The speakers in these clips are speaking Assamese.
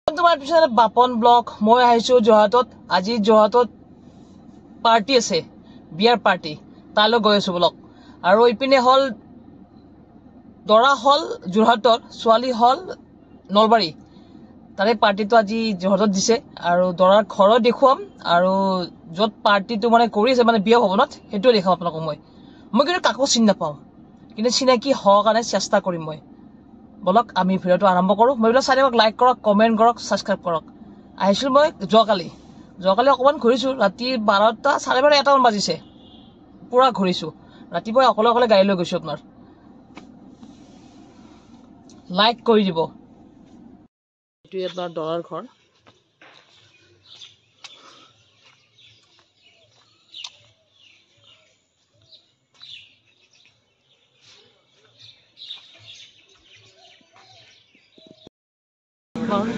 তোমাৰ পিছতে বাপন ব্লক মই আহিছো যোৰহাটত আজি যোৰহাটত পাৰ্টি আছে বিয়াৰ পাৰ্টি তালৈ গৈ আছো ব্লক আৰু ইপিনে হল দৰা হল যোৰহাটৰ ছোৱালী হল নলবাৰী তাৰে পাৰ্টিটো আজি যোৰহাটত দিছে আৰু দৰাৰ ঘৰত দেখুৱাম আৰু যত পাৰ্টিটো মানে কৰি আছে মানে বিয়া ভৱনত সেইটো দেখাম আপোনাক মই কিন্তু কাকো চিনি নাপাওঁ কিন্তু চিনাকি হোৱাৰ কাৰণে চেষ্টা কৰিম মই বলক আমি ভিডিওটো আৰম্ভ কৰো মই বিলাক চাই লাইক কৰক কমেন্ট কৰক সাবস্ক্ৰাইব কৰক আহিছিল মই যোৱাকালি অকমান ঘূৰিছো ৰাতি 12টা 12:30 1টা মান বাজিছে পুৰা ঘূৰিছো ৰাতিপুৱা অকলে গাড়ী লৈ গৈছো আপোনাৰ লাইক কৰি দিব এটো আপোনাৰ দৰাৰ ঘৰ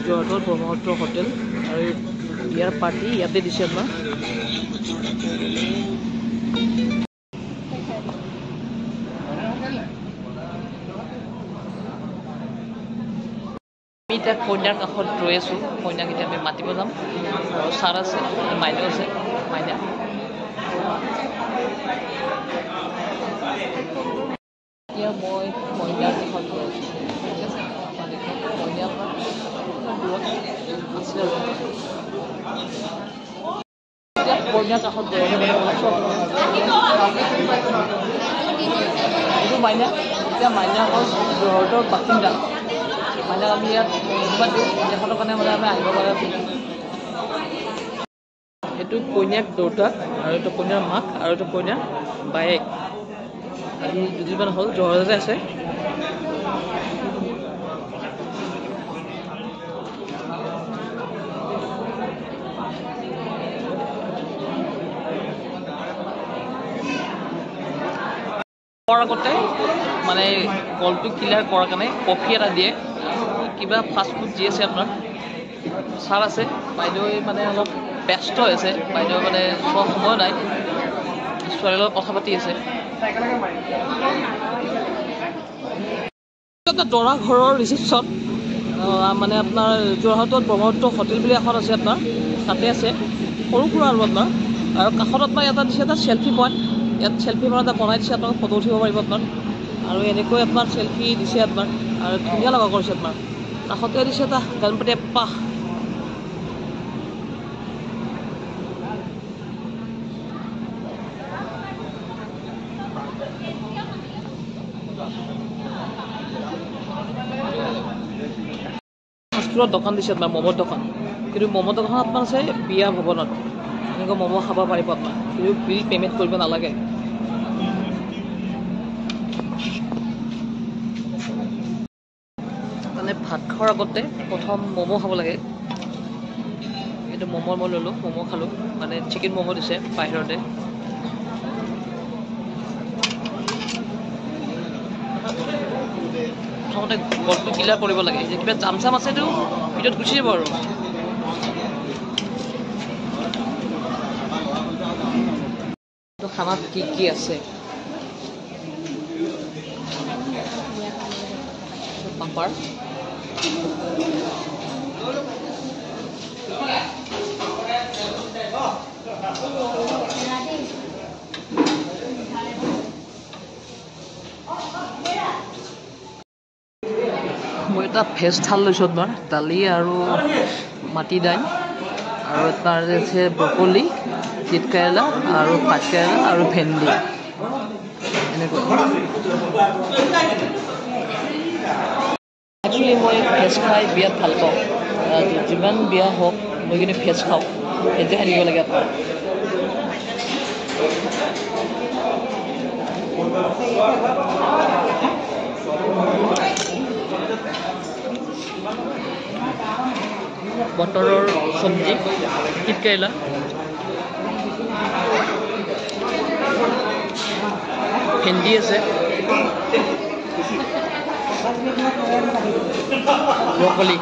যোৰহাটৰ ব্ৰহ্মপুত্ৰ হোটেল আৰু বিয়াৰ পাৰ্টি ইয়াতে দিছে আপোনাৰ আমি এতিয়া কইনাৰ কাষত ৰৈ আছো কইনাক এতিয়া আমি মাতিব যাম আৰু ছাৰ আছে মাইনা আছে মাইনা এতিয়া মই কইনাৰ কাষত ৰৈ আছো ঠিক আছে কইনা কইনাৰ কাষত এইটো মাইনা এতিয়া মাইনা হ'ল যোৰহাটৰ বাসিন্দা মাইনাক আমি ইয়াত ধন্যবাদ দিওঁ তেখেতৰ কাৰণে মানে আমি আহিব পৰা এইটো কইনাক দেউতাক আৰু এইটো কইনাৰ মাক আৰু এইটো কইনাৰ বায়েক আজি দুদিনমান হ'ল যোৰহাটতে আছে আগতে মানে কলটো ক্লিয়াৰ কৰাৰ কাৰণে কফি এটা দিয়ে কিবা ফাষ্ট ফুড যি আছে আপোনাৰ ছাৰ আছে বাইদেউ মানে অলপ ব্যস্ত হৈছে বাইদেউ মানে চোৱা সময় নাই ছোৱালীৰ লগত কথা পাতি আছে দৰা ঘৰৰ ৰিচিপশ্যন মানে আপোনাৰ যোৰহাটত ব্ৰহ্মপুত্ৰ হোটেল বুলি এখন আছে আপোনাৰ তাতে আছে সৰু সুৰা আৰু আপোনাৰ আৰু কাষত আপোনাৰ এটা দিছে এটা চেল্ফি পইণ্ট ইয়াত চেল্ফি পইণ্ট এটা বনাই দিছে আপোনাক ফটো উঠিব পাৰিব আপোনাৰ আৰু এনেকৈ আপোনাৰ চেল্ফি দিছে আপোনাৰ আৰু ধুনীয়া লগা কৰিছে আপোনাৰ কাষতে দিছে এটা গণপতি বাপ্পা ফাষ্টফুডৰ দোকান দিছে আপোনাৰ ম'মৰ দোকান কিন্তু ম'মৰ দোকান আপোনাৰ আছে বিয়া ভৱনত এনেকৈ ম'ম' খাব পাৰিব আপোনাৰ কিন্তু বিল পে'মেণ্ট কৰিব নালাগে মানে ভাত খোৱাৰ আগতে প্ৰথম ম'ম' খাব লাগে এইটো ম'ম' মই ল'লোঁ ম'ম' খালোঁ মানে চিকেন ম'ম' দিছে বাহিৰতে প্ৰথমতে গলটো ক্লিয়াৰ কৰিব লাগে যে কিবা জাম চাম আছেতো ভিতৰত গুচি যাব আৰু খানাত কি আছে পাপাৰ মই এটা ভেজ থাল লৈছোঁ আপোনাৰ দালি আৰু মাটি দাইল আৰু তাৰ আছে ব্ৰকলি তিত কেৰেলা আৰু ভাত কেৰেলা আৰু ভেন্দি এনেকৈ একচুৱেলি মই ভেজ খাই বিয়াত ভাল পাওঁ যিমান বিয়া হওক মই কিন্তু ভেজ খাওঁ সেইটো খাই নিব লাগে আপোনাৰ বতৰৰ চব্জি তিত কেৰেলা ভেন্দি আছে ব্ৰকলি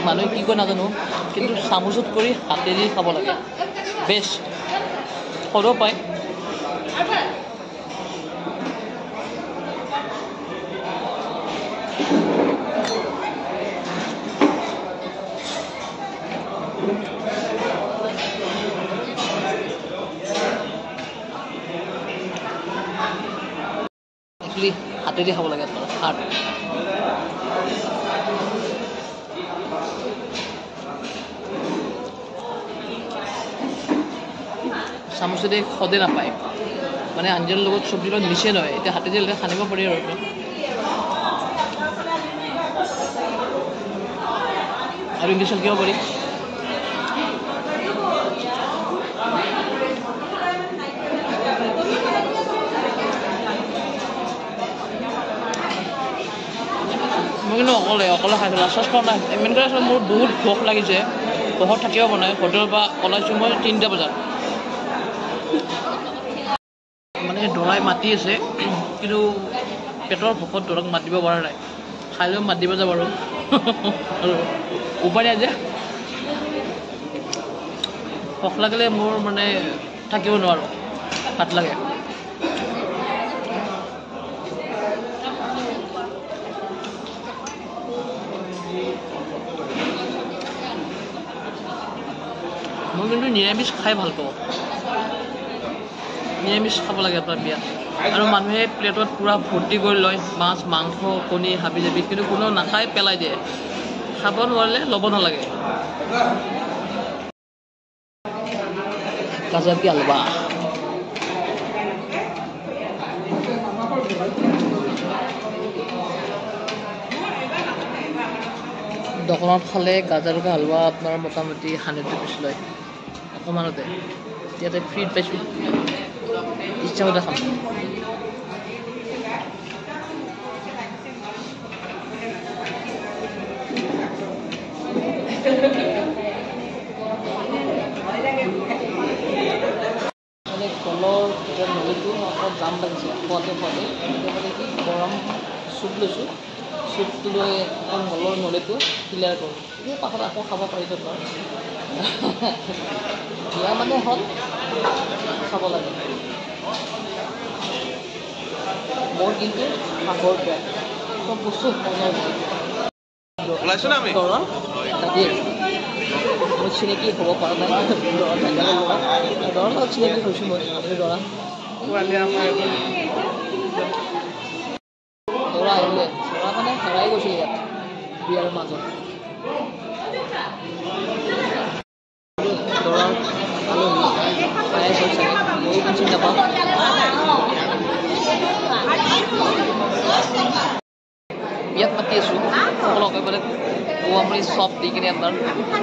মানুহে কি কয় নাজানো কিন্তু চামুচত কৰি হাতেদি খাব লাগে বেষ্ট সৰু পায় একচুৱেলি হাতেদি খাব লাগে আপোনাৰ হাত চামুচেদি সদে নাপায় মানে আঞ্জাৰ লগত চব্জিৰ লগত মিছে নহয় এতিয়া হাতেদি সানিব পাৰি আৰু ইংলিছত কিয় পাৰি মই কিন্তু অকলে খাইছোঁ লাষ্ট কৰা নাই ইমানকৈ আছোঁ মোৰ বহুত ভোক লাগিছে ঘৰত থাকিব পৰা নাই হোটেলৰ পৰা ওলাইছোঁ মই 3টা বজাত মানে দৰাই মাতি আছে কিন্তু পেটৰ ভোকত দৰাক মাতিব পৰা নাই খাইলেও মাতিব যাব আৰু উপায় নাই যে ভোক লাগিলে মোৰ মানে থাকিব নোৱাৰোঁ ভাত লাগে মই কিন্তু নিৰামিষ খাই ভাল পাওঁ নিৰামিষ খাব লাগে আপোনাৰ বিয়াত আৰু মানুহে প্লেটত পূৰা ভৰ্তি কৰি লয় মাছ মাংস কণী হাবি জাবি কিন্তু কোনেও নাখাই পেলাই দিয়ে খাব নোৱাৰিলে ল'ব নালাগে গাজৰ কি হালৱা দোকানত খালে গাজৰ কি হালৱা আপোনাৰ মোটামুটি 100 rupees লয় অকণমানতে ইয়াতে ফ্ৰীত পাইছোঁ ইচ্ছা মতে খাম মানে কলৰ নলীটো অকণ জাম লাগিছে খোৱাতে এতিয়া মানে কি গৰম চুপ লৈছোঁ চুপটো লৈ অকণ কলৰ নলীটো ক্লিয়াৰ কৰোঁ এই পাছত আকৌ খাব পাৰিছোঁ ধৰ বিয়া মানে হ'ল খাব লাগে মোৰ কিন্তু আগৰ বেয়া চব বস্তু দৰা দাদী মই চিনাকি হ'ব পৰা নাই দৰাৰ লগত চিনাকি হৈছোঁ মই দৰা আহিলে দৰা মানে হেৰাই গৈছিল ইয়াত বিয়াৰ মাজত দৰাৰ আলহী পাই চাগে মই ইমান চিনি নাপাওঁ বিয়াত মাতি আছোঁ সকলোকে একেবাৰে গোৱামুৰি চব দি কিনে আপোনাৰ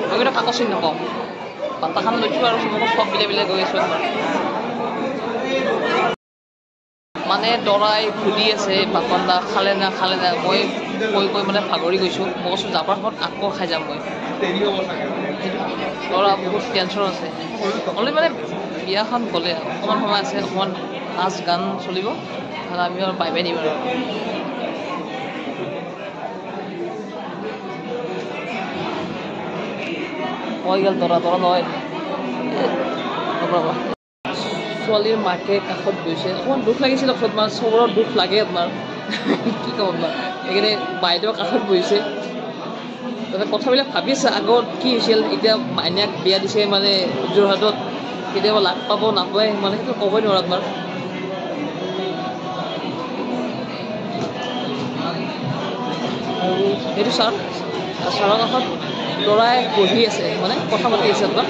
মই কিন্তু কাকো চিনি নাপাওঁ বাটাখান লৈছোঁ আৰু চবকে চব বিলাই গৈ আছোঁ আপোনাৰ মানে দৰাই সুধি আছে বাকন্দা খালে না মই কৈ মানে ভাগৰি গৈছোঁ মই কৈছোঁ যাবৰ সময়ত আকৌ খাই যাম মই দৰা বহুত টেনশ্যন আছে অলৰেডি মানে বিয়াখন গ'লে অকণমান সময় আছে অকণমান নাচ গান চলিব আৰু আমি আৰু বাই বাই নিম আৰু হৈ গ'ল দৰা নহয় ছোৱালীৰ মাকে কাষত গৈছে অকণমান দুখ লাগিছিল আপোনাৰ চবৰৰ দুখ লাগে আপোনাৰ কি ক'ম আপোনাৰ সেইকাৰণে বাইদেউ কাষত বহিছে তাতে কথাবিলাক ভাবি আছে আগত কি হৈছিল এতিয়া মাইনাক বিয়া দিছে মানে যোৰহাটত কেতিয়াবা লাগ পাব নাপায় মানে সেইটো ক'বই নোৱাৰোঁ আপোনাৰ আৰু সেইটো ছাৰৰ কাষত ল'ৰাই বহি আছে মানে কথা পাতি আছে আপোনাৰ